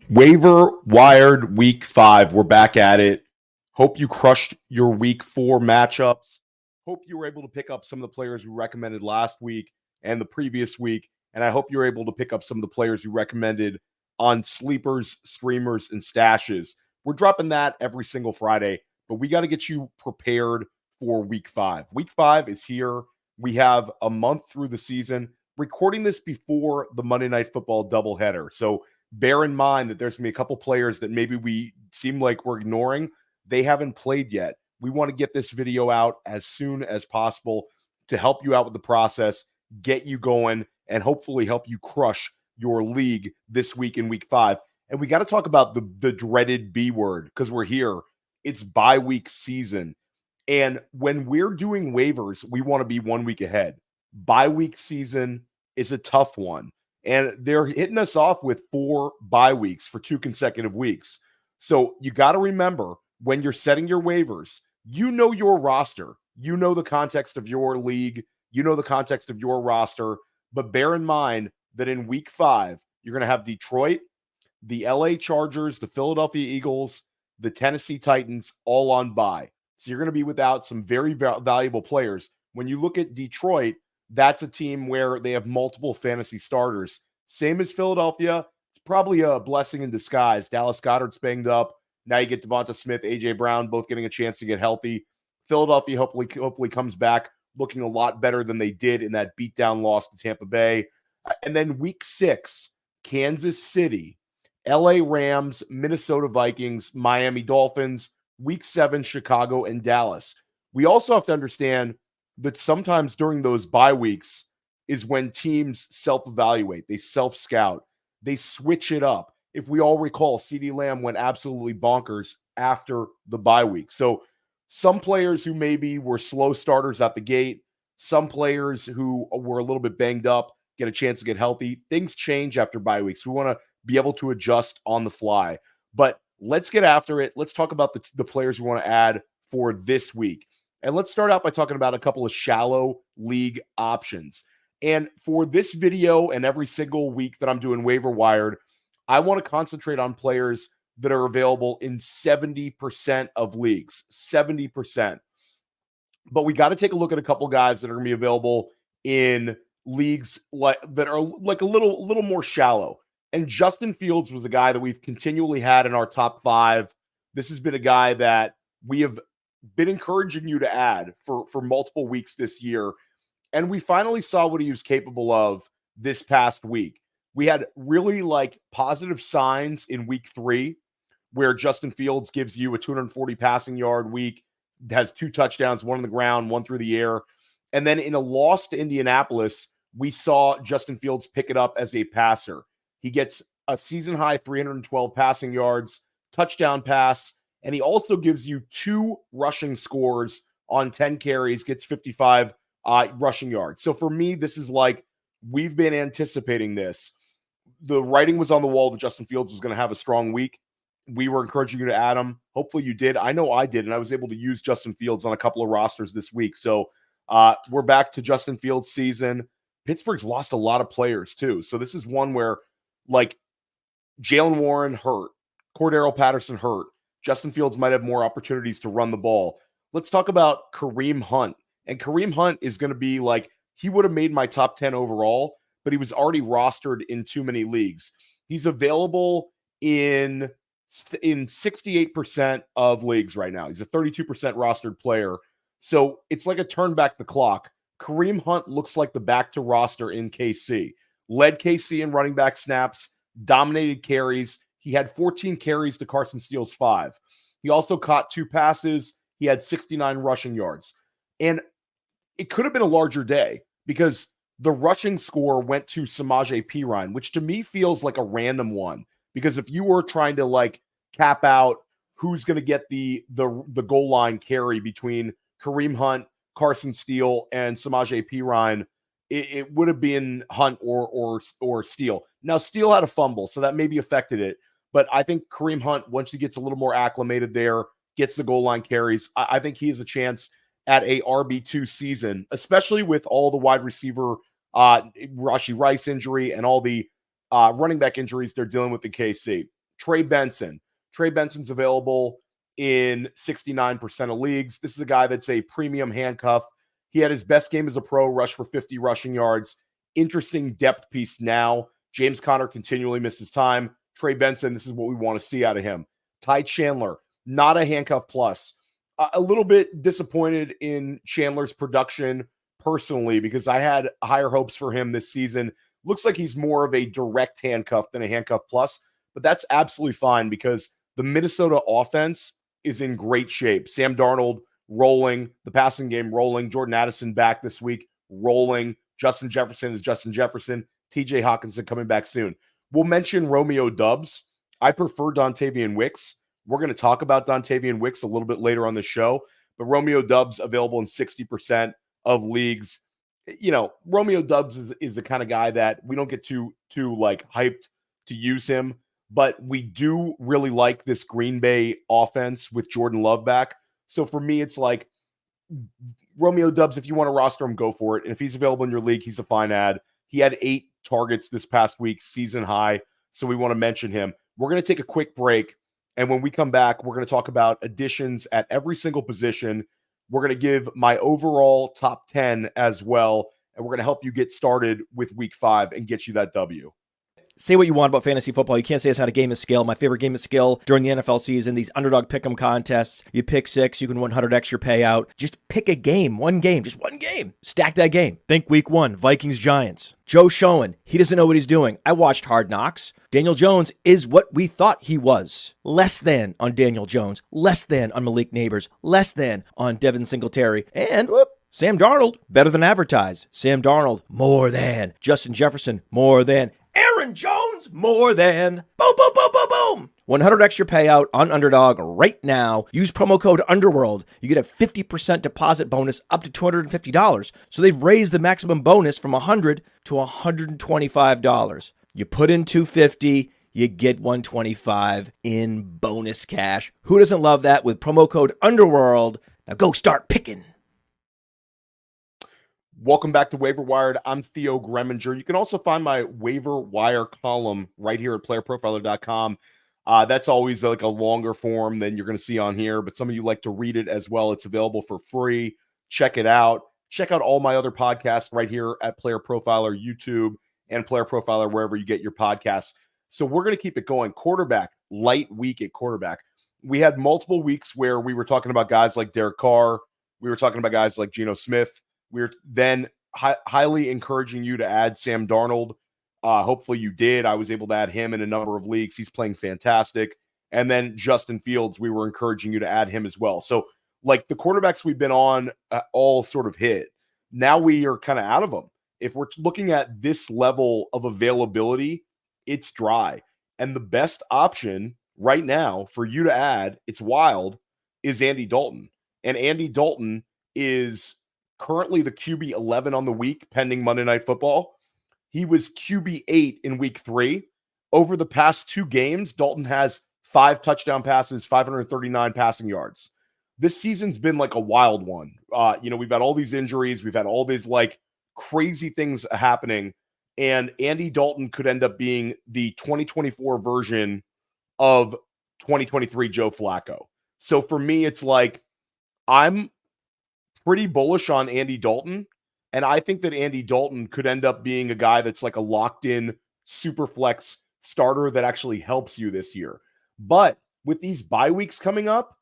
Waiver Wired Week 5. We're back at it. Hope you crushed your Week 4 matchups. Hope you were able to pick up some of the players we recommended last week and the previous week. And I hope you're able to pick up some of the players we recommended on sleepers, streamers, and stashes. We're dropping that every single Friday, but we got to get you prepared for Week 5. Week 5 is here. We have a month through the season. Recording this before the Monday Night Football doubleheader. So bear in mind that there's going to be a couple players that maybe we seem like we're ignoring. They haven't played yet. We want to get this video out as soon as possible to help you out with the process, get you going, and hopefully help you crush your league this week in Week 5. And we got to talk about the dreaded B word because we're here. It's bye week season. And when we're doing waivers, we want to be 1 week ahead. Bye week season is a tough one. And they're hitting us off with 4 bye weeks for 2 consecutive weeks. So you got to remember when you're setting your waivers, you know your roster. You know the context of your league. You know the context of your roster. But bear in mind that in Week 5, you're going to have Detroit, the LA Chargers, the Philadelphia Eagles, the Tennessee Titans all on bye. So you're going to be without some very valuable players. When you look at Detroit, that's a team where they have multiple fantasy starters. Same as Philadelphia. It's probably a blessing in disguise. Dallas Goedert's banged up. Now you get Devonta Smith, A.J. Brown, both getting a chance to get healthy. Philadelphia hopefully comes back looking a lot better than they did in that beatdown loss to Tampa Bay. And then Week 6, Kansas City, L.A. Rams, Minnesota Vikings, Miami Dolphins, Week 7, Chicago, and Dallas. We also have to understand that sometimes during those bye weeks is when teams self-evaluate, they self-scout, they switch it up. If we all recall, CeeDee Lamb went absolutely bonkers after the bye week. So some players who maybe were slow starters at the gate, some players who were a little bit banged up get a chance to get healthy. Things change after bye weeks. We want to be able to adjust on the fly. But let's get after it. Let's talk about the players we want to add for this week. And let's start out by talking about a couple of shallow league options. And for this video and every single week that I'm doing Waiver Wired, I want to concentrate on players that are available in 70% of leagues, 70%. But we got to take a look at a couple guys that are going to be available in leagues that are like a little more shallow. And Justin Fields was a guy that we've continually had in our top 5. This has been a guy that we have been encouraging you to add for multiple weeks this year. And we finally saw what he was capable of this past week. We had really positive signs in Week 3 where Justin Fields gives you a 240 passing yard week, has 2 touchdowns, 1 on the ground, 1 through the air. And then in a loss to Indianapolis, we saw Justin Fields pick it up as a passer. He gets a season-high 312 passing yards, touchdown pass, and he also gives you 2 rushing scores on 10 carries, gets 55 rushing yards. So for me, this is we've been anticipating this. The writing was on the wall that Justin Fields was going to have a strong week. We were encouraging you to add him. Hopefully you did. I know I did, and I was able to use Justin Fields on a couple of rosters this week. So we're back to Justin Fields season. Pittsburgh's lost a lot of players too. So this is one where Jalen Warren hurt, Cordero Patterson hurt. Justin Fields might have more opportunities to run the ball. Let's talk about Kareem Hunt. And Kareem Hunt is going to be he would have made my top 10 overall, but he was already rostered in too many leagues. He's available in 68% of leagues right now. He's a 32% rostered player. So it's like a turn back the clock. Kareem Hunt looks like the back to roster in KC. Led KC in running back snaps, dominated carries. He had 14 carries to Carson Steele's 5. He also caught 2 passes. He had 69 rushing yards. And it could have been a larger day because the rushing score went to Samaje Perine, which to me feels like a random one. Because if you were trying to cap out who's going to get the goal line carry between Kareem Hunt, Carson Steele, and Samaje Perine, it would have been Hunt or Steele. Now, Steele had a fumble, so that maybe affected it. But I think Kareem Hunt, once he gets a little more acclimated there, gets the goal line carries, I think he has a chance at a RB2 season, especially with all the wide receiver Rashee Rice injury and all the running back injuries they're dealing with in KC. Trey Benson. Trey Benson's available in 69% of leagues. This is a guy that's a premium handcuff. He had his best game as a pro, rush for 50 rushing yards. Interesting depth piece now. James Conner continually misses time. Trey Benson, this is what we want to see out of him. Ty Chandler, not a handcuff plus. A little bit disappointed in Chandler's production personally because I had higher hopes for him this season. Looks like he's more of a direct handcuff than a handcuff plus, but that's absolutely fine because the Minnesota offense is in great shape. Sam Darnold rolling, the passing game rolling, Jordan Addison back this week, rolling. Justin Jefferson is Justin Jefferson. TJ Hawkinson coming back soon. We'll mention Romeo Doubs. I prefer Dontayvion Wicks. We're going to talk about Dontayvion Wicks a little bit later on the show, but Romeo Doubs available in 60% of leagues. You know, Romeo Doubs is the kind of guy that we don't get too like hyped to use him, but we do really like this Green Bay offense with Jordan Love back. So for me, it's like Romeo Doubs, if you want to roster him, go for it. And if he's available in your league, he's a fine ad. He had 8 targets this past week, season high. So we want to mention him. We're going to take a quick break. And when we come back, we're going to talk about additions at every single position. We're going to give my overall top 10 as well. And we're going to help you get started with week 5 and get you that W. Say what you want about fantasy football. You can't say it's not a game of skill. My favorite game of skill during the NFL season, these underdog pick'em contests. You pick 6, you can 100x your payout. Just pick a game, one game, just one game. Stack that game. Think week 1, Vikings-Giants. Joe Schoen, he doesn't know what he's doing. I watched Hard Knocks. Daniel Jones is what we thought he was. Less than on Daniel Jones. Less than on Malik Neighbors. Less than on Devin Singletary. And Sam Darnold, better than advertised. Sam Darnold, more than. Justin Jefferson, more than. Aaron Jones, more than. Boom, boom, boom, boom, boom. 100 extra payout on Underdog right now. Use promo code Underworld. You get a 50% deposit bonus up to $250. So they've raised the maximum bonus from $100 to $125. You put in $250, you get $125 in bonus cash. Who doesn't love that with promo code Underworld? Now go start picking. Welcome back to Waiver Wired. I'm Theo Gremminger. You can also find my Waiver Wire column right here at playerprofiler.com. That's always like a longer form than you're going to see on here, but some of you like to read it as well. It's available for free. Check it out. Check out all my other podcasts right here at Player Profiler YouTube and Player Profiler wherever you get your podcasts. So we're going to keep it going. Quarterback, light week at quarterback. We had multiple weeks where we were talking about guys like Derek Carr. We were talking about guys like Geno Smith. We're then highly encouraging you to add Sam Darnold. Hopefully you did. I was able to add him in a number of leagues. He's playing fantastic. And then Justin Fields, we were encouraging you to add him as well. So like the quarterbacks we've been on all sort of hit. Now we are kind of out of them. If we're looking at this level of availability, it's dry. And the best option right now for you to add, it's wild, is Andy Dalton. And Andy Dalton is currently the QB 11 on the week, pending Monday Night Football. He was QB 8 in week 3. Over the past 2 games, Dalton has 5 touchdown passes, 539 passing yards. This season's been like a wild one. We've had all these injuries. We've had all these like crazy things happening. And Andy Dalton could end up being the 2024 version of 2023 Joe Flacco. So for me, it's like I'm pretty bullish on Andy Dalton. And I think that Andy Dalton could end up being a guy that's like a locked-in super flex starter that actually helps you this year. But with these bye weeks coming up,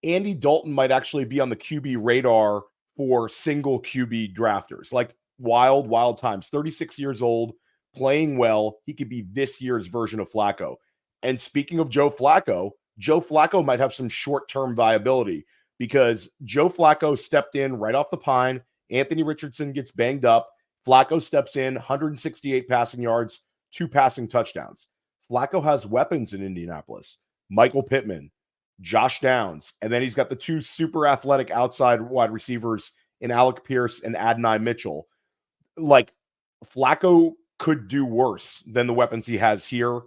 Andy Dalton might actually be on the QB radar for single QB drafters. Like wild times. 36 years old, playing well. He could be this year's version of Flacco. And speaking of Joe Flacco might have some short-term viability because Joe Flacco stepped in right off the pine. Anthony Richardson gets banged up. Flacco steps in, 168 passing yards, 2 passing touchdowns. Flacco has weapons in Indianapolis. Michael Pittman, Josh Downs, and then he's got the 2 super athletic outside wide receivers in Alec Pierce and Adonai Mitchell. Like, Flacco could do worse than the weapons he has here.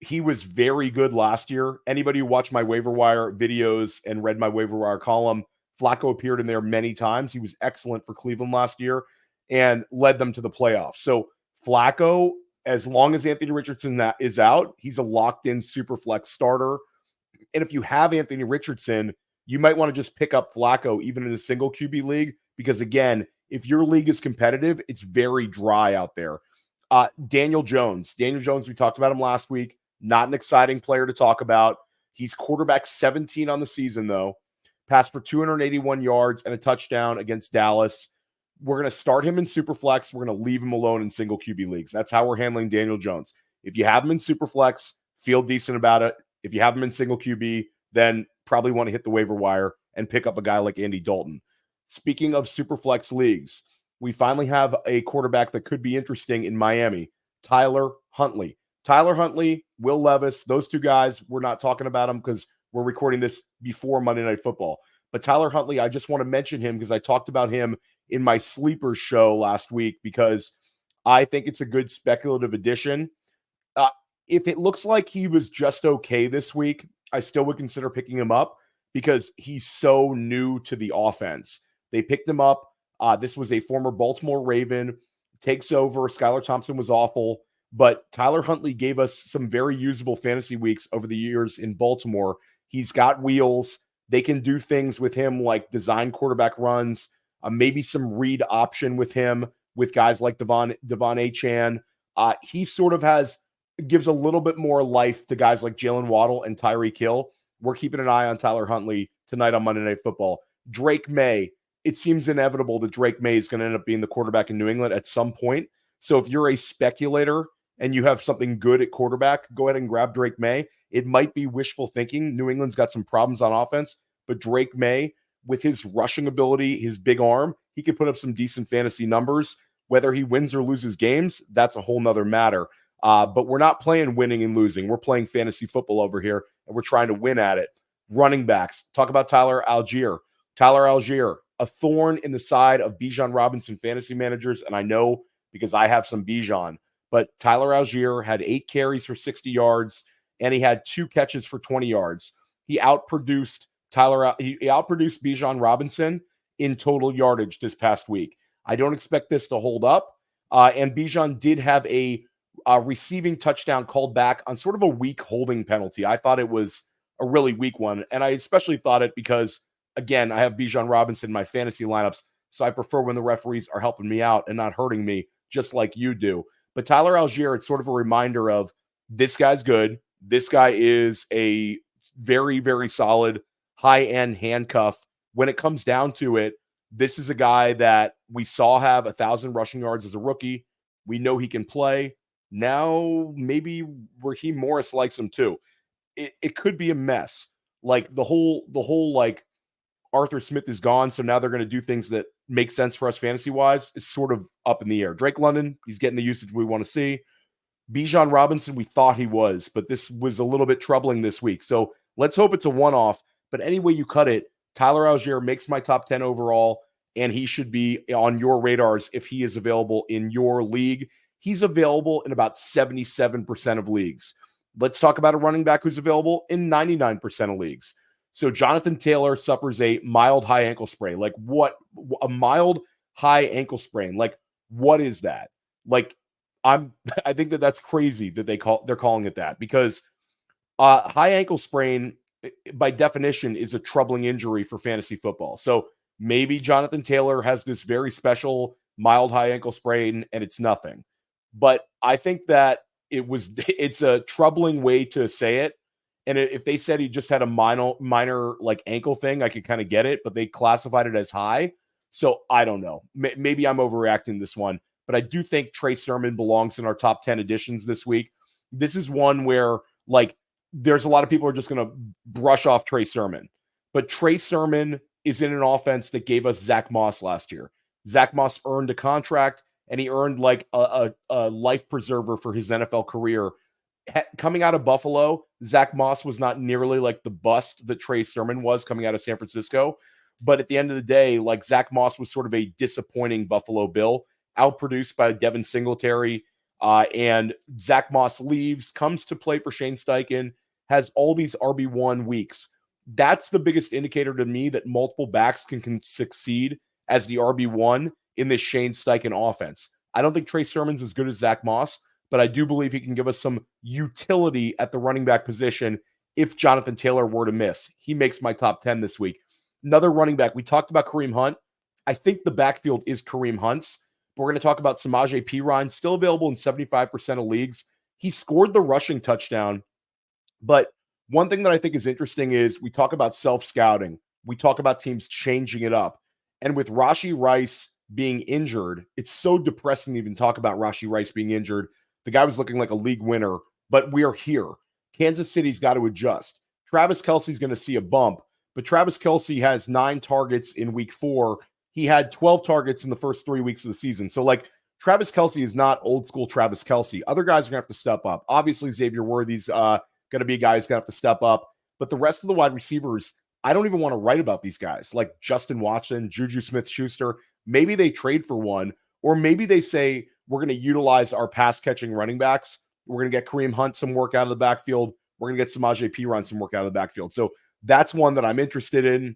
He was very good last year. Anybody who watched my Waiver Wire videos and read my Waiver Wire column, Flacco appeared in there many times. He was excellent for Cleveland last year and led them to the playoffs. So Flacco as long as Anthony Richardson is out, he's a locked-in super flex starter. And if you have Anthony Richardson, you might want to just pick up Flacco even in a single QB league because, again, if your league is competitive, it's very dry out there. Daniel Jones, we talked about him last week. Not an exciting player to talk about. He's quarterback 17 on the season, though. Passed for 281 yards and a touchdown against Dallas. We're going to start him in Superflex. We're going to leave him alone in single QB leagues. That's how we're handling Daniel Jones. If you have him in Superflex, feel decent about it. If you have him in single QB, then probably want to hit the waiver wire and pick up a guy like Andy Dalton. Speaking of Superflex leagues, we finally have a quarterback that could be interesting in Miami, Tyler Huntley. Tyler Huntley, Will Levis, those two guys, we're not talking about them because we're recording this before Monday Night Football. But Tyler Huntley, I just want to mention him because I talked about him in my Sleepers show last week because I think it's a good speculative addition. If it looks like he was just okay this week, I still would consider picking him up because he's so new to the offense. They picked him up. This was a former Baltimore Raven, takes over. Skylar Thompson was awful, but Tyler Huntley gave us some very usable fantasy weeks over the years in Baltimore. He's got wheels. They can do things with him like design quarterback runs, maybe some read option with him with guys like Devon Achane. He sort of gives a little bit more life to guys like Jalen Waddle and Tyreek Hill. We're keeping an eye on Tyler Huntley tonight on Monday Night Football. Drake May. It seems inevitable that Drake May is going to end up being the quarterback in New England at some point. So if you're a speculator and you have something good at quarterback, go ahead and grab Drake May. It might be wishful thinking. New England's got some problems on offense, but Drake May, with his rushing ability, his big arm, he could put up some decent fantasy numbers. Whether he wins or loses games, that's a whole nother matter. But we're not playing winning and losing. We're playing fantasy football over here, and we're trying to win at it. Running backs. Talk about Tyler Algier. Tyler Algier, a thorn in the side of Bijan Robinson fantasy managers, and I know because I have some Bijan. But Tyler Algier had 8 carries for 60 yards, and he had 2 catches for 20 yards. He outproduced Bijan Robinson in total yardage this past week. I don't expect this to hold up. And Bijan did have a receiving touchdown called back on sort of a weak holding penalty. I thought it was a really weak one, and I especially thought it because, again, I have Bijan Robinson in my fantasy lineups, so I prefer when the referees are helping me out and not hurting me, just like you do. But Tyler Algier, it's sort of a reminder of this guy's good. This guy is a very, very solid high-end handcuff. When it comes down to it, this is a guy that we saw have 1,000 rushing yards as a rookie. We know he can play. Now, maybe Raheem Morris likes him too. It could be a mess. Like the whole like Arthur Smith is gone, so now they're going to do things that make sense for us fantasy-wise. It's sort of up in the air. Drake London, he's getting the usage we want to see. Bijan Robinson, we thought he was, but this was a little bit troubling this week. So let's hope it's a one-off. But any way you cut it, Tyler Algier makes my top 10 overall, and he should be on your radars if he is available in your league. He's available in about 77% of leagues. Let's talk about a running back who's available in 99% of leagues. So Jonathan Taylor suffers a mild high ankle sprain. Like what? A mild high ankle sprain. Like what is that? Like I think that's crazy that they're calling it that because high ankle sprain by definition is a troubling injury for fantasy football. So maybe Jonathan Taylor has this very special mild high ankle sprain and it's nothing. But I think that it's a troubling way to say it. And if they said he just had a minor like ankle thing, I could kind of get it, but they classified it as high. So I don't know. Maybe I'm overreacting this one, but I do think Trey Sermon belongs in our top 10 editions this week. This is one where like there's a lot of people are just going to brush off Trey Sermon, but Trey Sermon is in an offense that gave us Zach Moss last year. Zach Moss earned a contract and he earned like a life preserver for his NFL career. Coming out of Buffalo, Zach Moss was not nearly like the bust that Trey Sermon was coming out of San Francisco. But at the end of the day, like Zach Moss was sort of a disappointing Buffalo Bill, outproduced by Devin Singletary. And Zach Moss leaves, comes to play for Shane Steichen, has all these RB1 weeks. That's the biggest indicator to me that multiple backs can succeed as the RB1 in this Shane Steichen offense. I don't think Trey Sermon's as good as Zach Moss, but I do believe he can give us some utility at the running back position if Jonathan Taylor were to miss. He makes my top 10 this week. Another running back, we talked about Kareem Hunt. I think the backfield is Kareem Hunt's. But we're going to talk about Samaje Perine, still available in 75% of leagues. He scored the rushing touchdown. But one thing that I think is interesting is we talk about self-scouting. We talk about teams changing it up. And with Rashee Rice being injured, it's so depressing to even talk about Rashee Rice being injured. The guy was looking like a league winner, but we are here. Kansas City's got to adjust. Travis Kelce's going to see a bump, but Travis Kelce has 9 targets in week 4. He had 12 targets in the first 3 weeks of the season. So, like, Travis Kelce is not old school Travis Kelce. Other guys are going to have to step up. Obviously, Xavier Worthy's going to be a guy who's going to have to step up. But the rest of the wide receivers, I don't even want to write about these guys, like Justin Watson, Juju Smith-Schuster. Maybe they trade for one, or maybe they say, we're going to utilize our pass-catching running backs. We're going to get Kareem Hunt some work out of the backfield. We're going to get Samaje Perine some work out of the backfield. So that's one that I'm interested in.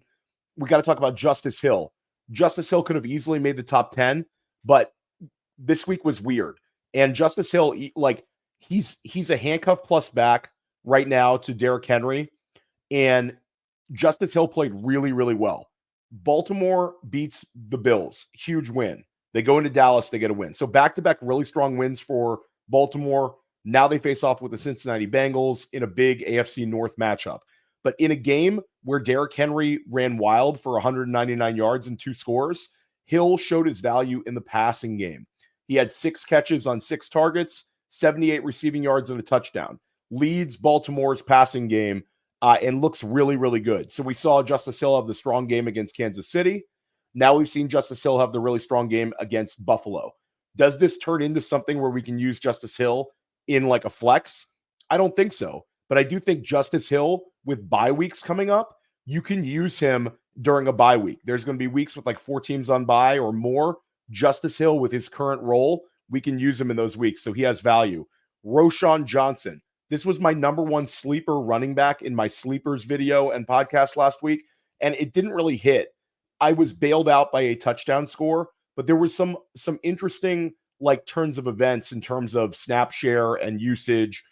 We got to talk about Justice Hill. Justice Hill could have easily made the top 10, but this week was weird. And Justice Hill, like, he's a handcuff plus back right now to Derrick Henry. And Justice Hill played really, really well. Baltimore beats the Bills. Huge win. They go into Dallas, they get a win. So back-to-back really strong wins for Baltimore. Now they face off with the Cincinnati Bengals in a big AFC North matchup. But in a game where Derrick Henry ran wild for 199 yards and 2 scores, Hill showed his value in the passing game. He had 6 catches on 6 targets, 78 receiving yards and a touchdown. Leads Baltimore's passing game and looks really, really good. So we saw Justice Hill have the strong game against Kansas City. Now we've seen Justice Hill have the really strong game against Buffalo. Does this turn into something where we can use Justice Hill in like a flex? I don't think so. But I do think Justice Hill, with bye weeks coming up, you can use him during a bye week. There's going to be weeks with like 4 teams on bye or more. Justice Hill, with his current role, we can use him in those weeks. So he has value. Roschon Johnson. This was my number 1 sleeper running back in my sleepers video and podcast last week, and it didn't really hit. I was bailed out by a touchdown score, but there was some interesting like turns of events in terms of snap share and usage.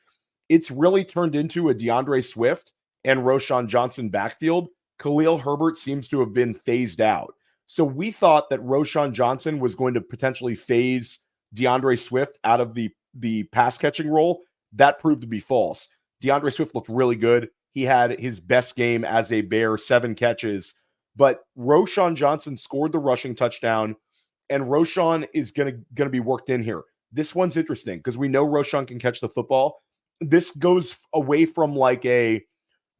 It's really turned into a DeAndre Swift and Roschon Johnson backfield. Khalil Herbert seems to have been phased out. So we thought that Roschon Johnson was going to potentially phase DeAndre Swift out of the pass catching role. That proved to be false. DeAndre Swift looked really good. He had his best game as a Bear, 7 catches. But Roschon Johnson scored the rushing touchdown, and Roschon is going to be worked in here. This one's interesting because we know Roschon can catch the football. This goes away from like a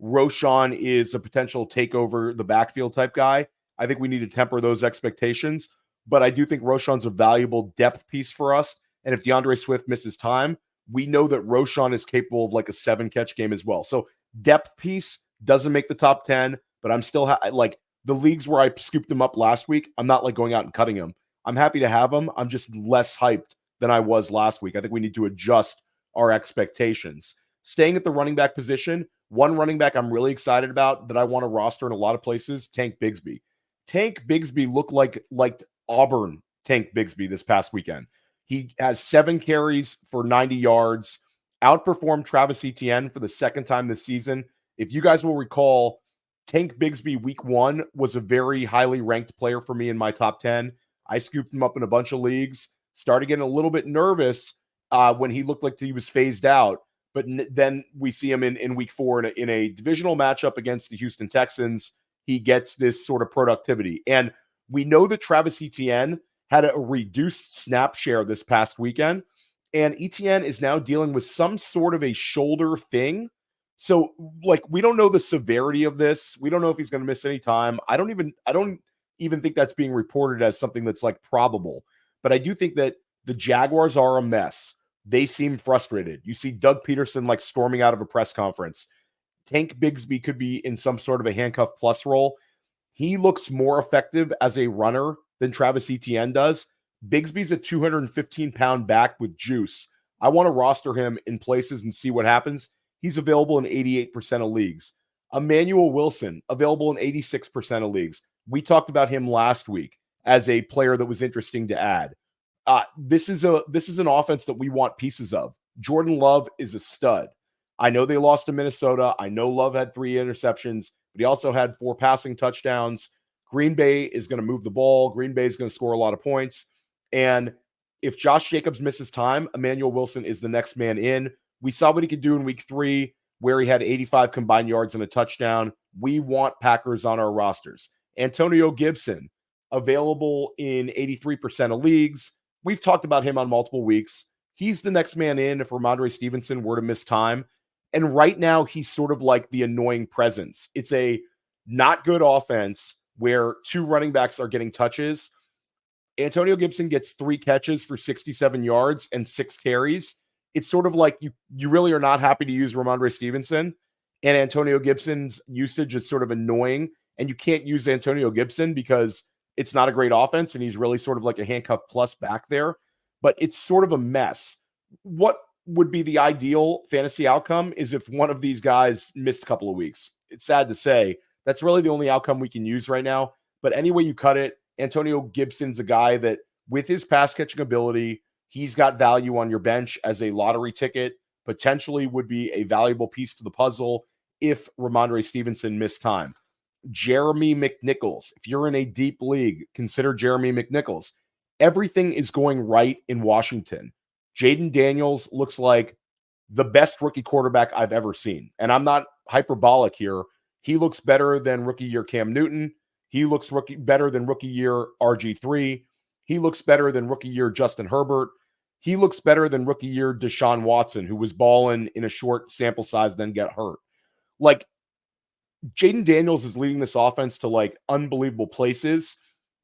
Roschon is a potential takeover the backfield type guy. I think we need to temper those expectations, but I do think Roschon's a valuable depth piece for us. And if DeAndre Swift misses time, we know that Roschon is capable of like a 7-catch game as well. So depth piece doesn't make the top 10, but I'm still like the leagues where I scooped him up last week. I'm not like going out and cutting him. I'm happy to have him. I'm just less hyped than I was last week. I think we need to adjust our expectations. Staying at the running back position, one running back I'm really excited about that I want to roster in a lot of places, Tank Bigsby. Tank Bigsby looked like Auburn Tank Bigsby this past weekend. He has 7 carries for 90 yards, outperformed Travis Etienne for the second time this season. If you guys will recall, Tank Bigsby week 1 was a very highly ranked player for me in my top 10. I scooped him up in a bunch of leagues, started getting a little bit nervous when he looked like he was phased out. But then we see him in week 4 in a divisional matchup against the Houston Texans. He gets this sort of productivity. And we know that Travis Etienne had a reduced snap share this past weekend. And Etienne is now dealing with some sort of a shoulder thing. So, like, we don't know the severity of this. We don't know if he's going to miss any time. I don't even think that's being reported as something that's like probable. But I do think that the Jaguars are a mess. They seem frustrated. You see Doug Peterson like storming out of a press conference. Tank Bigsby could be in some sort of a handcuff plus role. He looks more effective as a runner than Travis Etienne does. Bigsby's a 215-pound back with juice. I want to roster him in places and see what happens. He's available in 88% of leagues. Emanuel Wilson, available in 86% of leagues. We talked about him last week as a player that was interesting to add. This is an offense that we want pieces of. Jordan Love is a stud. I know they lost to Minnesota. I know Love had 3 interceptions, but he also had 4 passing touchdowns. Green Bay is going to move the ball. Green Bay is going to score a lot of points. And if Josh Jacobs misses time, Emanuel Wilson is the next man in. We saw what he could do in week 3, where he had 85 combined yards and a touchdown. We want Packers on our rosters. Antonio Gibson, available in 83% of leagues. We've talked about him on multiple weeks. He's the next man in if Ramondre Stevenson were to miss time. And right now, he's sort of like the annoying presence. It's a not good offense where 2 running backs are getting touches. Antonio Gibson gets 3 catches for 67 yards and 6 carries. It's sort of like you really are not happy to use Ramondre Stevenson, and Antonio Gibson's usage is sort of annoying, and you can't use Antonio Gibson because it's not a great offense, and he's really sort of like a handcuff plus back there, but it's sort of a mess. What would be the ideal fantasy outcome is if one of these guys missed a couple of weeks. It's sad to say. That's really the only outcome we can use right now, but any way you cut it, Antonio Gibson's a guy that with his pass catching ability, he's got value on your bench as a lottery ticket, potentially would be a valuable piece to the puzzle if Ramondre Stevenson missed time. Jeremy McNichols. If you're in a deep league, consider Jeremy McNichols. Everything is going right in Washington. Jaden Daniels looks like the best rookie quarterback I've ever seen. And I'm not hyperbolic here. He looks better than rookie year Cam Newton. He looks better than rookie year RG3. He looks better than rookie year Justin Herbert. He looks better than rookie year Deshaun Watson, who was balling in a short sample size, then get hurt. Like, Jaden Daniels is leading this offense to like unbelievable places.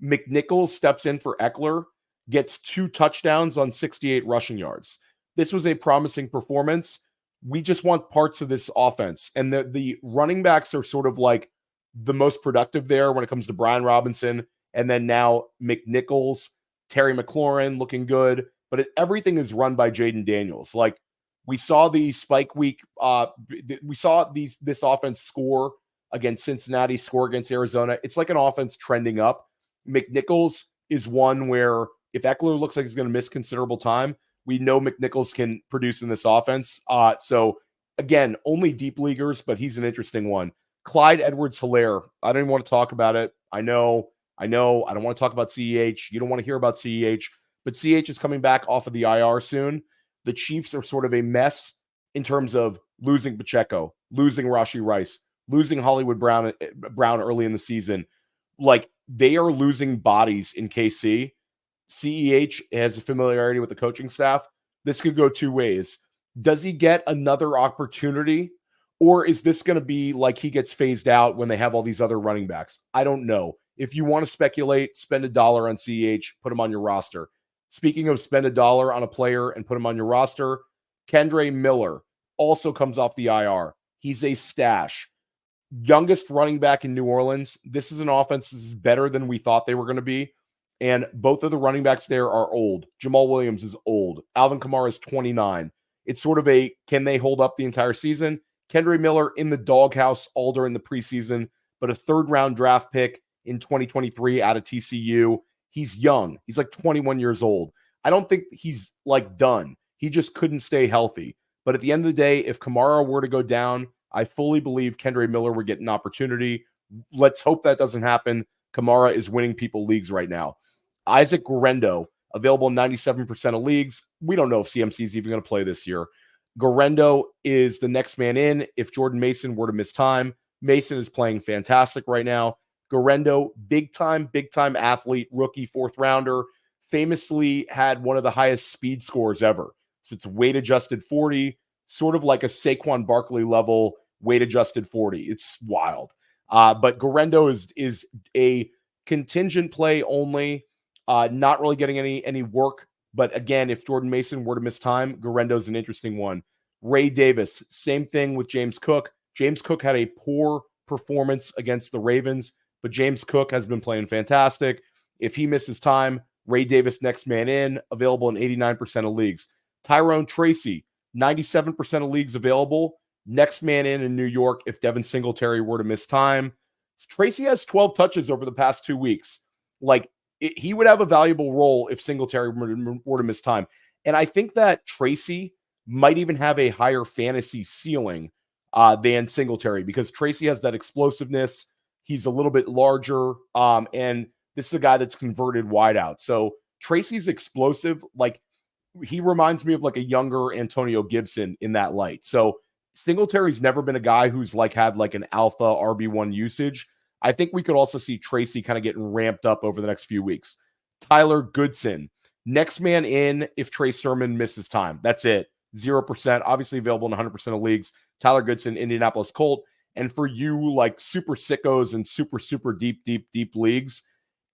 McNichols steps in for Eckler, gets 2 touchdowns on 68 rushing yards. This was a promising performance. We just want parts of this offense. And the running backs are sort of like the most productive there when it comes to Brian Robinson. And then now McNichols, Terry McLaurin looking good. But everything is run by Jaden Daniels. Like, we saw the spike week. We saw this offense score against Cincinnati, score against Arizona. It's like an offense trending up. McNichols is one where if Eckler looks like he's going to miss considerable time, we know McNichols can produce in this offense. So, again, only deep leaguers, but he's an interesting one. Clyde Edwards-Helaire. I don't even want to talk about it. I know. I don't want to talk about CEH. You don't want to hear about CEH. But CEH is coming back off of the IR soon. The Chiefs are sort of a mess in terms of losing Pacheco, losing Rashee Rice, losing Hollywood Brown early in the season. Like, they are losing bodies in KC. CEH has a familiarity with the coaching staff. This could go 2 ways. Does he get another opportunity? Or is this going to be like he gets phased out when they have all these other running backs? I don't know. If you want to speculate, spend $1 on CEH, put him on your roster. Speaking of spend $1 on a player and put him on your roster, Kendre Miller also comes off the IR. He's a stash. Youngest running back in New Orleans. This is an offense that is better than we thought they were going to be. And both of the running backs there are old. Jamal Williams is old. Alvin Kamara is 29. It's sort of a, can they hold up the entire season? Kendre Miller in the doghouse all during the preseason, but a 3rd-round draft pick in 2023 out of TCU. He's young. He's like 21 years old. I don't think he's like done. He just couldn't stay healthy. But at the end of the day, if Kamara were to go down, I fully believe Kendre Miller would get an opportunity. Let's hope that doesn't happen. Kamara is winning people leagues right now. Isaac Guerendo, available in 97% of leagues. We don't know if CMC is even going to play this year. Guerendo is the next man in if Jordan Mason were to miss time. Mason is playing fantastic right now. Guerendo, big time athlete, rookie, 4th rounder, famously had one of the highest speed scores ever. So it's weight adjusted 40, sort of like a Saquon Barkley level weight adjusted 40. It's wild. But Guerendo is a contingent play only, not really getting any work. But again, if Jordan Mason were to miss time, Guerendo is an interesting one. Ray Davis, same thing with James Cook. James Cook had a poor performance against the Ravens, but James Cook has been playing fantastic. If he misses time, Ray Davis next man in, available in 89% of leagues. Tyrone Tracy, 97% of leagues available. Next man in New York if Devin Singletary were to miss time. Tracy has 12 touches over the past 2 weeks. Like, he would have a valuable role if Singletary were to miss time. And I think that Tracy might even have a higher fantasy ceiling than Singletary, because Tracy has that explosiveness. He's a little bit larger, and this is a guy that's converted wide out. So Tracy's explosive. Like, he reminds me of like a younger Antonio Gibson in that light. So Singletary's never been a guy who's like had like an alpha RB1 usage. I think we could also see Tracy kind of getting ramped up over the next few weeks. Tyler Goodson, next man in if Trey Sermon misses time. That's it. 0%. Obviously available in 100% of leagues. Tyler Goodson, Indianapolis Colt. And for you, like super sickos and super deep leagues,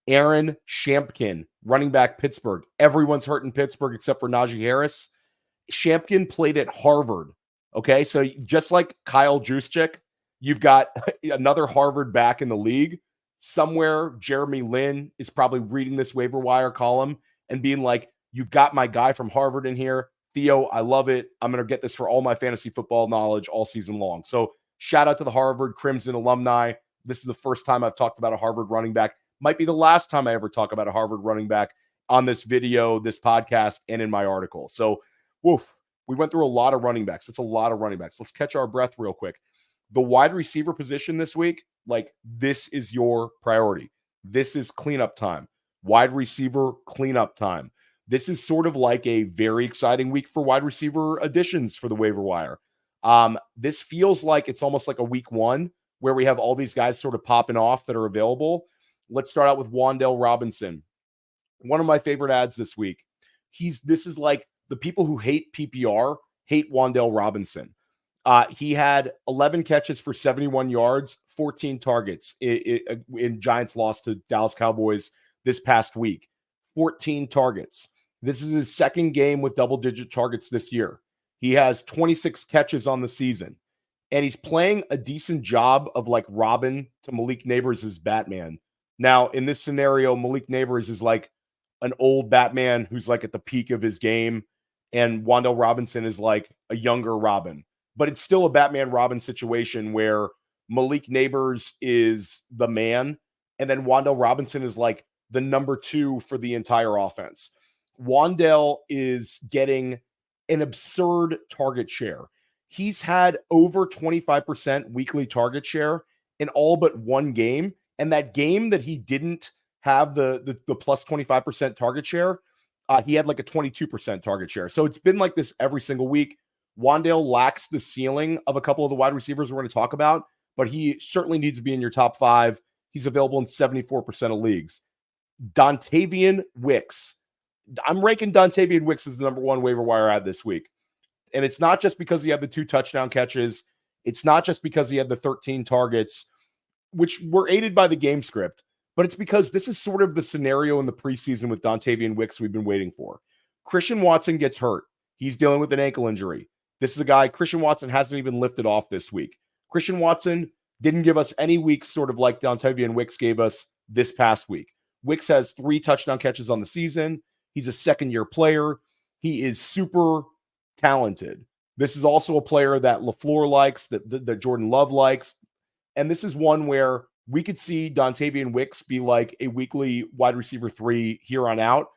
Aaron Shampkin, running back, Pittsburgh. Everyone's hurt in Pittsburgh except for Najee Harris. Shampkin played at Harvard. Okay, so just like Kyle Juszczyk, you've got another Harvard back in the league. Somewhere, Jeremy Lin is probably reading this waiver wire column and being like, you've got my guy from Harvard in here. Theo, I love it. I'm going to get this for all my fantasy football knowledge all season long. So shout out to the Harvard Crimson alumni. This is the first time I've talked about a Harvard running back. Might be the last time I ever talk about a Harvard running back on this video, this podcast, and in my article. So, woof, we went through a lot of running backs. It's a lot of running backs. Let's catch our breath real quick. The wide receiver position this week, like, this is your priority. This is cleanup time. Wide receiver cleanup time. This is sort of like a very exciting week for wide receiver additions for the waiver wire. This feels like it's almost like a week one where we have all these guys sort of popping off that are available. Let's start out with Wan'Dale Robinson. One of my favorite ads this week. This is like the people who hate PPR hate Wan'Dale Robinson. He had 11 catches for 71 yards, 14 targets in Giants' loss to Dallas Cowboys this past week. 14 targets. This is his second game with double-digit targets this year. He has 26 catches on the season, and he's playing a decent job of like Robin to Malik Neighbors' Batman. Now, in this scenario, Malik Neighbors is like an old Batman who's like at the peak of his game, and Wan'Dale Robinson is like a younger Robin. But it's still a Batman-Robin situation where Malik Neighbors is the man, and then Wan'Dale Robinson is like the number two for the entire offense. Wan'Dale is getting an absurd target share. He's had over 25% weekly target share in all but one game. And that game that he didn't have the plus 25% target share, he had like a 22% target share. So it's been like this every single week. Wan'Dale lacks the ceiling of a couple of the wide receivers we're going to talk about, but he certainly needs to be in your top five. He's available in 74% of leagues. Dontayvion Wicks. I'm ranking Dontayvion Wicks as the number one waiver wire ad this week. And it's not just because he had the 2 touchdown catches. It's not just because he had the 13 targets, which were aided by the game script, but it's because this is sort of the scenario in the preseason with Dontayvion Wicks we've been waiting for. Christian Watson gets hurt. He's dealing with an ankle injury. This is a guy, Christian Watson hasn't even lifted off this week. Christian Watson didn't give us any weeks sort of like Dontayvion Wicks gave us this past week. Wicks has 3 touchdown catches on the season. He's a second-year player. He is super talented. This is also a player that LaFleur likes, that Jordan Love likes. And this is one where we could see Dontayvion Wicks be like a weekly wide receiver 3 here on out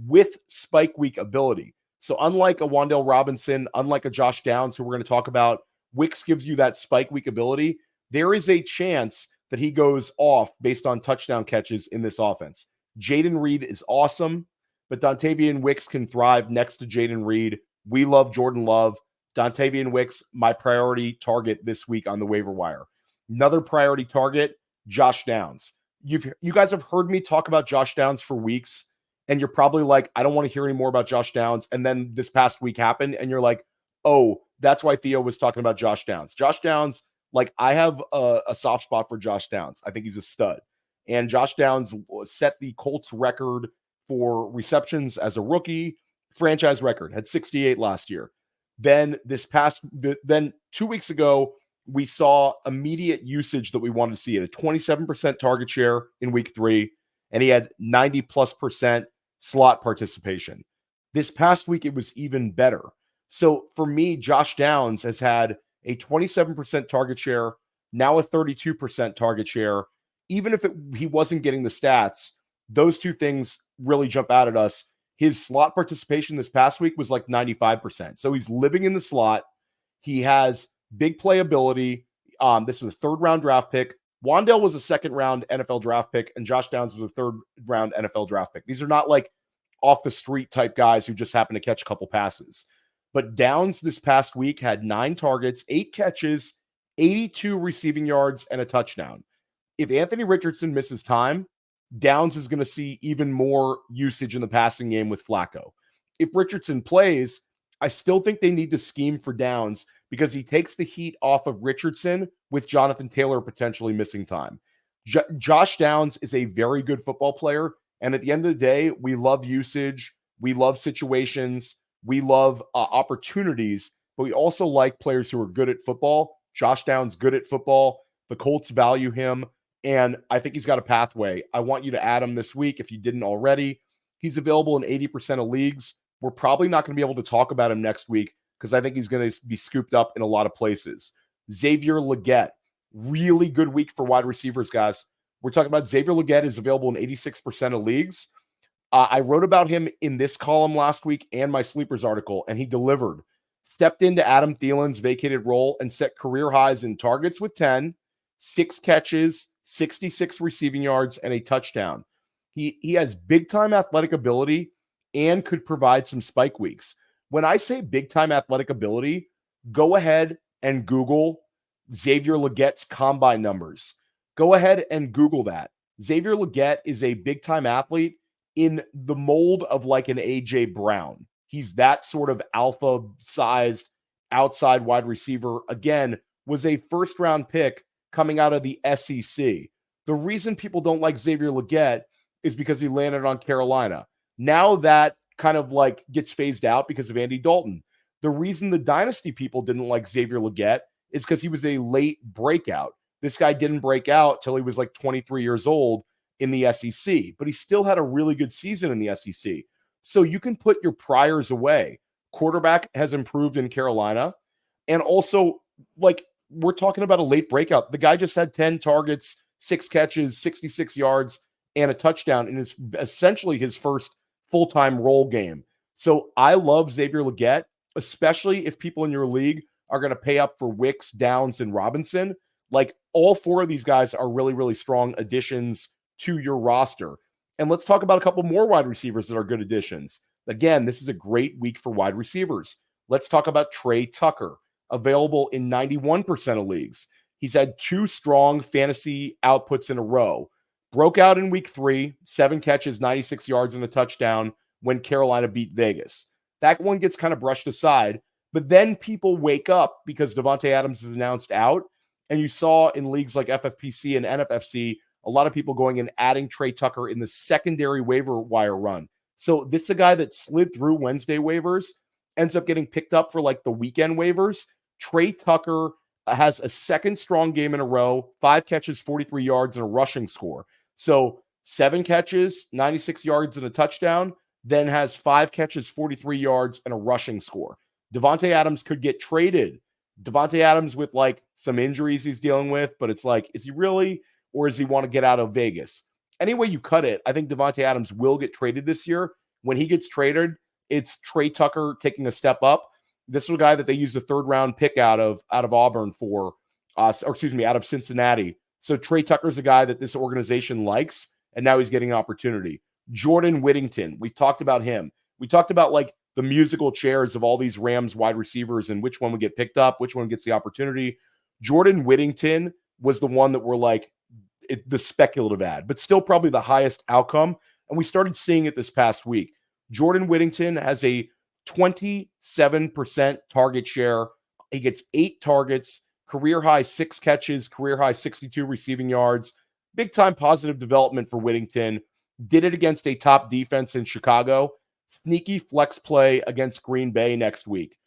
with spike week ability. So unlike a Wan'Dale Robinson, unlike a Josh Downs, who we're going to talk about, Wicks gives you that spike week ability. There is a chance that he goes off based on touchdown catches in this offense. Jaden Reed is awesome, but Dontayvion Wicks can thrive next to Jaden Reed. We love Jordan Love. Dontayvion Wicks, my priority target this week on the waiver wire. Another priority target, Josh Downs. You guys have heard me talk about Josh Downs for weeks, and you're probably like, I don't want to hear any more about Josh Downs. And then this past week happened, and you're like, oh, that's why Theo was talking about Josh Downs. Josh Downs, like, I have a soft spot for Josh Downs. I think he's a stud. And Josh Downs set the Colts record for receptions as a rookie, franchise record, had 68 last year. Then 2 weeks ago, we saw immediate usage that we wanted to see at a 27% target share in week 3, and he had 90+% slot participation. This past week, it was even better. So for me, Josh Downs has had a 27% target share, now a 32% target share. Even if he wasn't getting the stats, Those two things really jump out at us. His slot participation this past week was like 95%. So he's living in the slot. He has big playability. This was a third-round draft pick. Wan'Dale was a second-round NFL draft pick, and Josh Downs was a third-round NFL draft pick. These are not like off-the-street type guys who just happen to catch a couple passes. But Downs this past week had 9 targets, 8 catches, 82 receiving yards, and a touchdown. If Anthony Richardson misses time, Downs is going to see even more usage in the passing game with Flacco. If Richardson plays, I still think they need to scheme for Downs because he takes the heat off of Richardson with Jonathan Taylor potentially missing time. Josh Downs is a very good football player, and at the end of the day, we love usage, we love situations, we love opportunities, but we also like players who are good at football. Josh Downs good at football. The Colts value him, and I think he's got a pathway. I want you to add him this week if you didn't already. He's available in 80% of leagues. We're probably not going to be able to talk about him next week because I think he's going to be scooped up in a lot of places. Xavier Legette, really good week for wide receivers, guys. We're talking about Xavier Legette is available in 86% of leagues. I wrote about him in this column last week and my Sleepers article, and he delivered. Stepped into Adam Thielen's vacated role and set career highs in targets with 10, 6 catches, 66 receiving yards, and a touchdown. He has big-time athletic ability and could provide some spike weeks. When I say big-time athletic ability, go ahead and Google Xavier Legette's combine numbers. Go ahead and Google that. Xavier Legette is a big-time athlete in the mold of like an A.J. Brown. He's that sort of alpha-sized outside wide receiver. Again, was a first-round pick coming out of the SEC. The reason people don't like Xavier Legette is because he landed on Carolina. Now that kind of like gets phased out because of Andy Dalton. The reason the Dynasty people didn't like Xavier Legette is because he was a late breakout. This guy didn't break out till he was like 23 years old in the SEC, but he still had a really good season in the SEC. So you can put your priors away. Quarterback has improved in Carolina. And also, like, we're talking about a late breakout. The guy just had 10 targets, 6 catches, 66 yards, and a touchdown in his essentially his first full-time role game. So I love Xavier Legette, especially if people in your league are going to pay up for Wicks, Downs, and Robinson. Like, all 4 of these guys are really, really strong additions to your roster. And let's talk about a couple more wide receivers that are good additions. Again, this is a great week for wide receivers. Let's talk about Tre Tucker, available in 91% of leagues. He's had 2 strong fantasy outputs in a row. Broke out in week 3, 7 catches, 96 yards, and a touchdown when Carolina beat Vegas. That one gets kind of brushed aside, but then people wake up because Davante Adams is announced out, and you saw in leagues like FFPC and NFFC, a lot of people going and adding Tre Tucker in the secondary waiver wire run. So this is a guy that slid through Wednesday waivers, ends up getting picked up for like the weekend waivers. Tre Tucker has a second strong game in a row, 5 catches, 43 yards, and a rushing score. So 7 catches, 96 yards, and a touchdown, then has 5 catches, 43 yards, and a rushing score. Davante Adams could get traded. Davante Adams with like some injuries he's dealing with, but it's like, is he really, or does he want to get out of Vegas? Any way you cut it, I think Davante Adams will get traded this year. When he gets traded, it's Tre Tucker taking a step up. This was a guy that they used a 3rd-round pick out of Auburn for, out of Cincinnati. So Tre Tucker's a guy that this organization likes, and now he's getting an opportunity. Jordan Whittington, we talked about him. We talked about like the musical chairs of all these Rams wide receivers and which one would get picked up, which one gets the opportunity. Jordan Whittington was the one that were like the speculative ad, but still probably the highest outcome. And we started seeing it this past week. Jordan Whittington has a 27% target share. He gets 8 targets, career high 6 catches, career high 62 receiving yards. Big time positive development for Whittington. Did it against a top defense in Chicago. Sneaky flex play against Green Bay next week.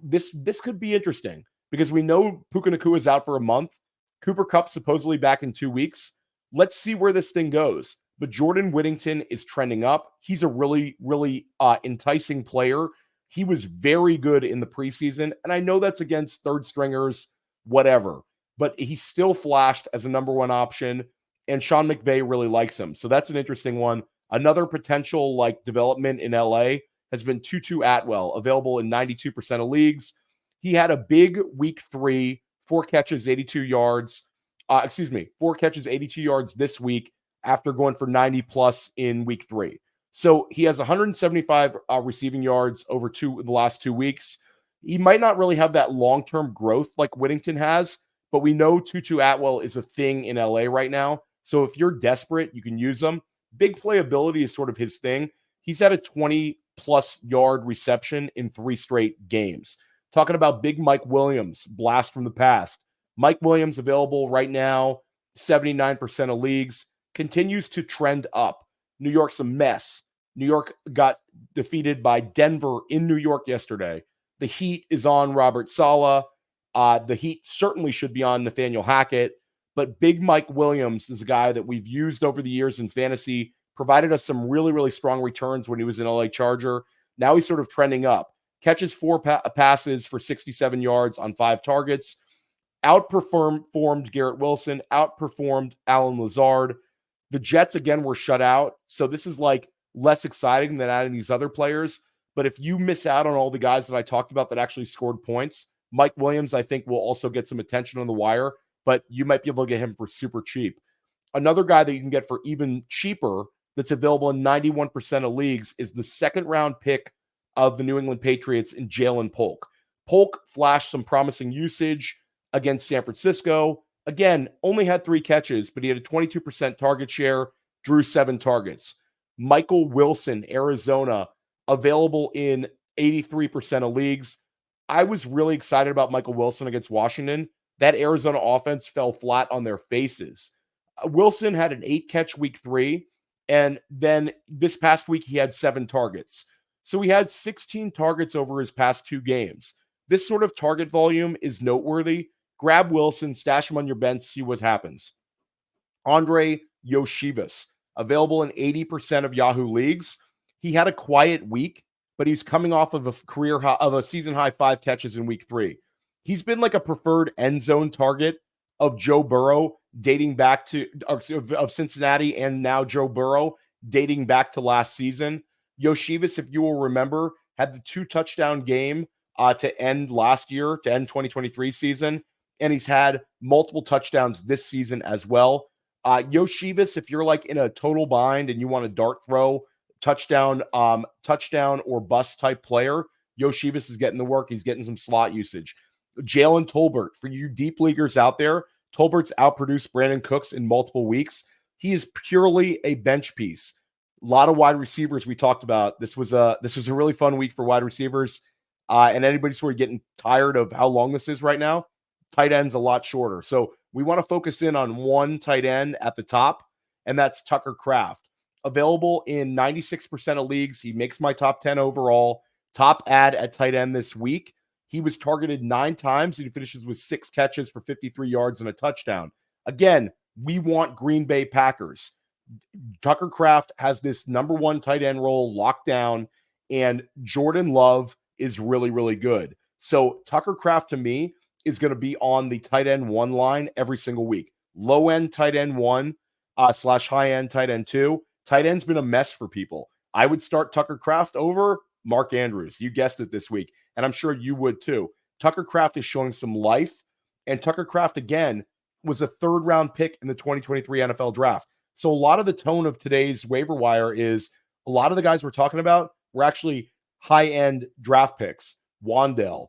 This could be interesting because we know Puka Nacua is out for a month. Cooper Kupp supposedly back in 2 weeks. Let's see where this thing goes. But Jordan Whittington is trending up. He's a really, really enticing player. He was very good in the preseason, and I know that's against third stringers, whatever. But he still flashed as a number 1 option, and Sean McVay really likes him. So that's an interesting one. Another potential like development in LA has been Tutu Atwell, available in 92% of leagues. He had a big week 3, 4 catches, 82 yards. 4 catches, 82 yards this week after going for 90 plus in week 3. So he has 175 receiving yards over the last 2 weeks. He might not really have that long-term growth like Whittington has, but we know Tutu Atwell is a thing in LA right now. So if you're desperate, you can use him. Big playability is sort of his thing. He's had a 20-plus yard reception in 3 straight games. Talking about Big Mike Williams, blast from the past. Mike Williams available right now, 79% of leagues, continues to trend up. New York's a mess. New York got defeated by Denver in New York yesterday. The heat is on Robert Saleh. The heat certainly should be on Nathaniel Hackett. But Big Mike Williams is a guy that we've used over the years in fantasy, provided us some really, really strong returns when he was an LA Charger. Now he's sort of trending up. Catches 4 passes for 67 yards on 5 targets. Outperformed Garrett Wilson, outperformed Allen Lazard. The Jets, again, were shut out. So this is like less exciting than adding these other players. But if you miss out on all the guys that I talked about that actually scored points, Mike Williams, I think, will also get some attention on the wire, but you might be able to get him for super cheap. Another guy that you can get for even cheaper that's available in 91% of leagues is the second-round pick of the New England Patriots in Jalen Polk. Polk flashed some promising usage against San Francisco. Again, only had 3 catches, but he had a 22% target share, drew 7 targets. Michael Wilson, Arizona, available in 83% of leagues. I was really excited about Michael Wilson against Washington. That Arizona offense fell flat on their faces. Wilson had an 8-catch week 3, and then this past week he had 7 targets. So he had 16 targets over his past 2 games. This sort of target volume is noteworthy. Grab Wilson, stash him on your bench, see what happens. Andrei Iosivas, available in 80% of Yahoo leagues. He had a quiet week, but he's coming off of a season high 5 catches in week 3. He's been like a preferred end zone target of Joe Burrow dating back to of Cincinnati, and now Joe Burrow dating back to last season. Iosivas, if you will remember, had the 2 touchdown game to end last year, to end 2023 season, and he's had multiple touchdowns this season as well. Iosivas, if you're like in a total bind and you want a dart throw, touchdown or bust type player, Iosivas is getting the work. He's getting some slot usage. Jalen Tolbert, for you deep leaguers out there, Tolbert's outproduced Brandon Cooks in multiple weeks. He is purely a bench piece. A lot of wide receivers we talked about. This was a really fun week for wide receivers. And anybody's sort of getting tired of how long this is right now, tight end's a lot shorter. So we want to focus in on one tight end at the top, and that's Tucker Kraft. Available in 96% of leagues. He makes my top 10 overall. Top ad at tight end this week. He was targeted 9 times, and he finishes with 6 catches for 53 yards and a touchdown. Again, we want Green Bay Packers. Tucker Kraft has this number 1 tight end role locked down, and Jordan Love is really, really good. So Tucker Kraft, to me, is going to be on the tight end 1 line every single week. Low end tight end 1 / high end tight end 2. Tight end's been a mess for people. I would start Tucker Kraft over Mark Andrews. You guessed it this week, and I'm sure you would too. Tucker Kraft is showing some life, and Tucker Kraft, again, was a 3rd-round pick in the 2023 NFL Draft. So a lot of the tone of today's waiver wire is a lot of the guys we're talking about were actually high-end draft picks. Wan'Dale,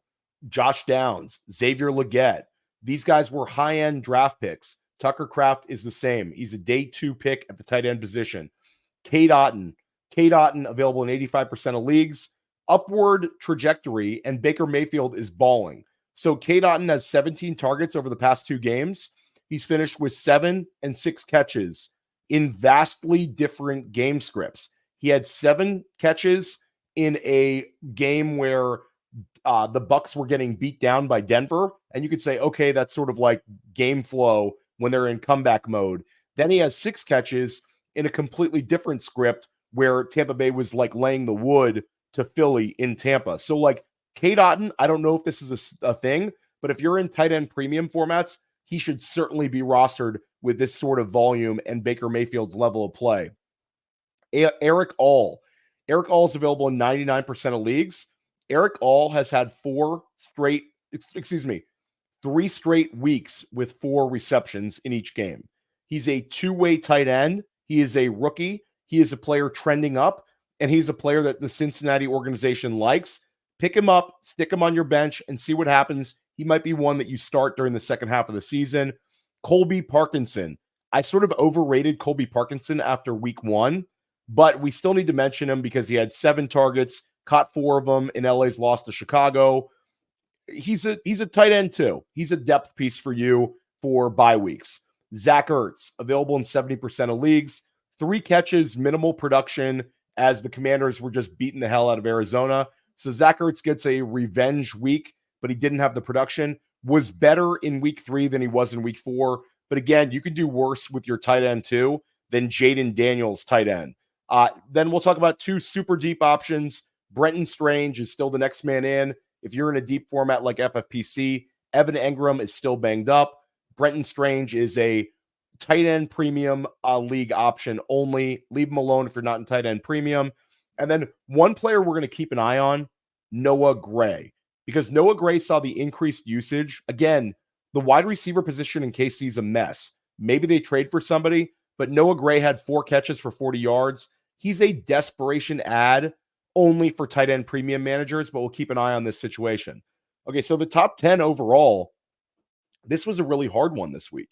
Josh Downs, Xavier Legette. These guys were high-end draft picks. Tucker Kraft is the same. He's a day 2 pick at the tight end position. Cade Otton available in 85% of leagues. Upward trajectory, and Baker Mayfield is balling. So Cade Otton has 17 targets over the past 2 games. He's finished with 7 and 6 catches in vastly different game scripts. He had 7 catches in a game where the Bucs were getting beat down by Denver, and you could say, okay, that's sort of like game flow when they're in comeback mode. Then he has 6 catches in a completely different script where Tampa Bay was like laying the wood to Philly in Tampa. So like Cade Otton, I don't know if this is a thing, but if you're in tight end premium formats, he should certainly be rostered with this sort of volume and Baker Mayfield's level of play. Erick All. Erick All is available in 99% of leagues. Erick All has had 3 straight weeks with 4 receptions in each game. He's a two-way tight end. He is a rookie. He is a player trending up, and he's a player that the Cincinnati organization likes. Pick him up, stick him on your bench, and see what happens. He might be one that you start during the second half of the season. Colby Parkinson. I sort of overrated Colby Parkinson after week 1, but we still need to mention him because he had 7 targets, caught 4 of them in LA's loss to Chicago. He's a tight end too. He's a depth piece for you for bye weeks. Zach Ertz, available in 70% of leagues. 3 catches, minimal production as the Commanders were just beating the hell out of Arizona. So Zach Ertz gets a revenge week, but he didn't have the production. Was better in week 3 than he was in week 4. But again, you can do worse with your tight end too than Jaden Daniels tight end. Then we'll talk about 2 super deep options. Brenton Strange is still the next man in. If you're in a deep format like FFPC, Evan Engram is still banged up. Brenton Strange is a tight end premium league option only. Leave him alone if you're not in tight end premium. And then one player we're going to keep an eye on, Noah Gray, because Noah Gray saw the increased usage. Again, the wide receiver position in KC is a mess. Maybe they trade for somebody, but Noah Gray had 4 catches for 40 yards. He's a desperation ad only for tight end premium managers, but we'll keep an eye on this situation. Okay, so the top 10 overall, this was a really hard one this week.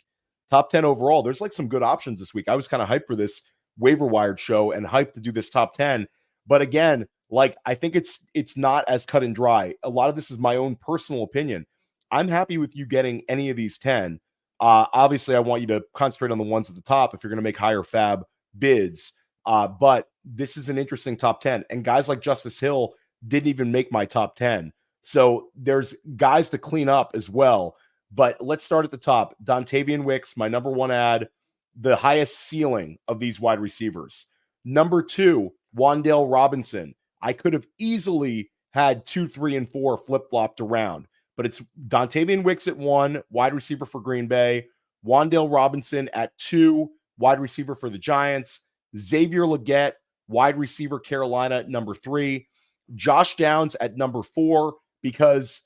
Top 10 overall, there's like some good options this week. I was kind of hyped for this Waiver Wired show and hyped to do this top 10. But again, like I think it's not as cut and dry. A lot of this is my own personal opinion. I'm happy with you getting any of these 10. Obviously, I want you to concentrate on the ones at the top if you're going to make higher fab bids. But this is an interesting top 10. And guys like Justice Hill didn't even make my top 10. So there's guys to clean up as well. But let's start at the top. Dontayvion Wicks, my number 1 ad, the highest ceiling of these wide receivers. Number 2, Wan'Dale Robinson. I could have easily had 2, 3, and 4 flip-flopped around. But it's Dontayvion Wicks at 1, wide receiver for Green Bay. Wan'Dale Robinson at 2, wide receiver for the Giants. Xavier Legette, wide receiver Carolina at number 3. Josh Downs at number 4, because,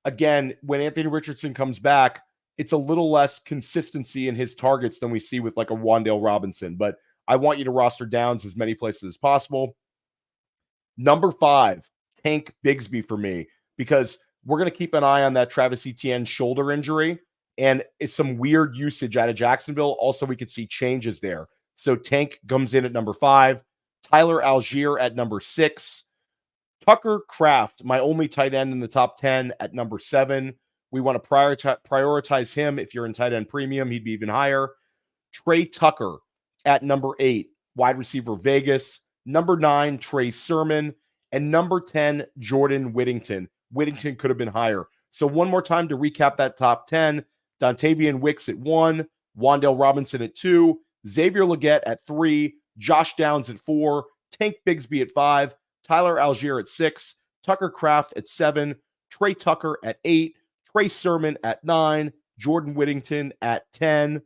again, when Anthony Richardson comes back, it's a little less consistency in his targets than we see with like a Wan'Dale Robinson. But I want you to roster Downs as many places as possible. Number 5, Tank Bigsby for me, because we're going to keep an eye on that Travis Etienne shoulder injury, and it's some weird usage out of Jacksonville. Also, we could see changes there. So Tank comes in at number 5. Tyler Algier at number 6. Tucker Kraft, my only tight end in the top 10 at number 7. We want to prioritize him. If you're in tight end premium, he'd be even higher. Tre Tucker at number 8, wide receiver Vegas. Number 9, Trey Sermon. And number 10, Jordan Whittington. Whittington could have been higher. So one more time to recap that top 10. Dontayvion Wicks at 1. Wan'Dale Robinson at 2. Xavier Legette at 3. Josh Downs at 4. Tank Bigsby at 5. Tyler Algier at 6. Tucker Kraft at 7. Tre Tucker at 8. Trey Sermon at 9. Jordan Whittington at 10.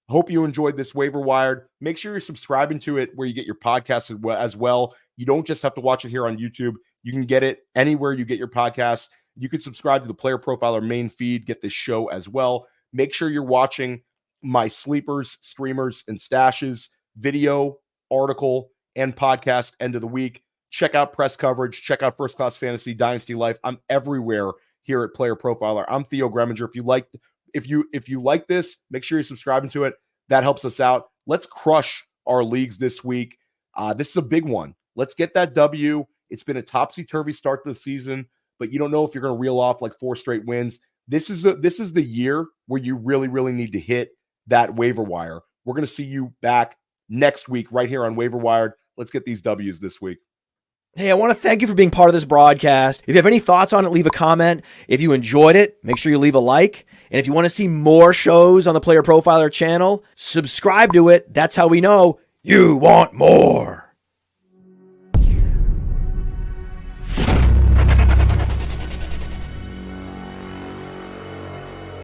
Hope you enjoyed this Waiver Wired. Make sure you're subscribing to it where you get your podcast as well. You don't just have to watch it here on YouTube. You can get it anywhere you get your podcasts. You can subscribe to the Player Profiler main feed, get this show as well. Make sure you're watching my sleepers, streamers, and stashes, video, article, and podcast end of the week. Check out press coverage. Check out First Class Fantasy, Dynasty Life. I'm everywhere here at Player Profiler. I'm Theo Gremminger. If you like this, make sure you're subscribing to it. That helps us out. Let's crush our leagues this week. This is a big one. Let's get that W. It's been a topsy-turvy start to the season, but you don't know if you're going to reel off like 4 straight wins. This is the year where you really, really need to hit that waiver wire. We're going to see you back next week right here on Waiver Wired. Let's get these W's this week. Hey, I want to thank you for being part of this broadcast. If you have any thoughts on it, leave a comment. If you enjoyed it, make sure you leave a like. And if you want to see more shows on the Player Profiler channel, subscribe to it. That's how we know you want more.